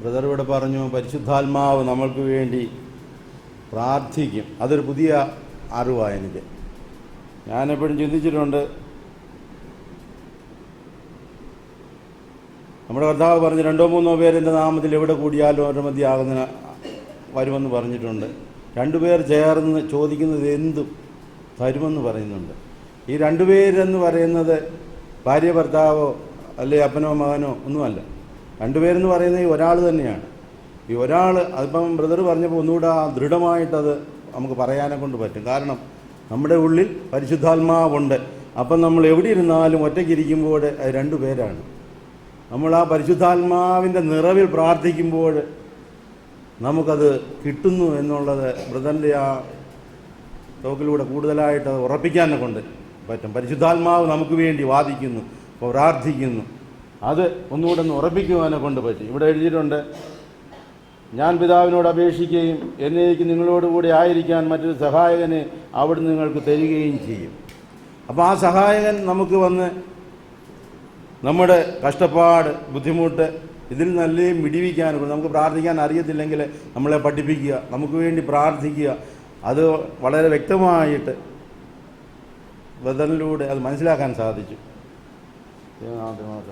Brother ഇവിടെ പറഞ്ഞു പരിശുദ്ധാത്മാവ് നമ്മൾക്ക് വേണ്ടി പ്രാർത്ഥിക്കും. അതൊരു പുതിയ അറിവാണ് എനിക്ക്. ഞാനെപ്പോഴും ചിന്തിച്ചിട്ടുണ്ട്, നമ്മുടെ കർത്താവ് പറഞ്ഞ് 2-3 പേര് എൻ്റെ നാമത്തിൽ എവിടെ കൂടിയാലും അവരുടെ മധ്യയാകുന്ന വരുമെന്ന് പറഞ്ഞിട്ടുണ്ട്. 2 പേർ ചേർന്ന് ചോദിക്കുന്നത് എന്തും തരുമെന്ന് പറയുന്നുണ്ട്. ഈ 2 പേരെന്ന് പറയുന്നത് ഭാര്യ ഭർത്താവോ അല്ലെ അപ്പനോ മകനോ ഒന്നുമല്ല. 2 പേരെന്ന് പറയുന്നത് ഈ ഒരാൾ തന്നെയാണ്. ഈ ഒരാൾ, അതിപ്പം ബ്രദർ പറഞ്ഞപ്പോൾ ഒന്നുകൂടെ ദൃഢമായിട്ടത് നമുക്ക് പറയാനെ കൊണ്ട് പറ്റും. കാരണം നമ്മുടെ ഉള്ളിൽ പരിശുദ്ധാത്മാവുണ്ട്. അപ്പം നമ്മൾ എവിടെ ഇരുന്നാലും ഒറ്റയ്ക്കിരിക്കുമ്പോൾ 2 പേരാണ്. നമ്മൾ ആ പരിശുദ്ധാത്മാവിൻ്റെ നിറവിൽ പ്രാർത്ഥിക്കുമ്പോൾ നമുക്കത് കിട്ടുന്നു എന്നുള്ളത് ബ്രദറിൻ്റെ ആ ടോക്കിലൂടെ കൂടുതലായിട്ട് ഉറപ്പിക്കാനെ കൊണ്ട് പറ്റും. പരിശുദ്ധാത്മാവ് നമുക്ക് വേണ്ടി വാദിക്കുന്നു, പ്രാർത്ഥിക്കുന്നു. അത് ഒന്നുകൂടെ ഒന്ന് ഉറപ്പിക്കുവാനെ കൊണ്ട് പറ്റും. ഇവിടെ എഴുതിയിട്ടുണ്ട്, ഞാൻ പിതാവിനോട് അപേക്ഷിക്കുകയും എന്നേക്ക് നിങ്ങളോടുകൂടി ആയിരിക്കാൻ മറ്റൊരു സഹായകനെ അവിടുന്ന് നിങ്ങൾക്ക് തരികയും ചെയ്യും. അപ്പോൾ ആ സഹായകൻ നമുക്ക് വന്ന് നമ്മുടെ കഷ്ടപ്പാട്, ബുദ്ധിമുട്ട് ഇതിൽ നല്ല മിടിവിക്കാനും, നമുക്ക് പ്രാർത്ഥിക്കാൻ അറിയത്തില്ലെങ്കിൽ നമ്മളെ പഠിപ്പിക്കുക, നമുക്ക് വേണ്ടി പ്രാർത്ഥിക്കുക. അത് വളരെ വ്യക്തമായിട്ട് ബദലിലൂടെ അത് മനസ്സിലാക്കാൻ സാധിച്ചു.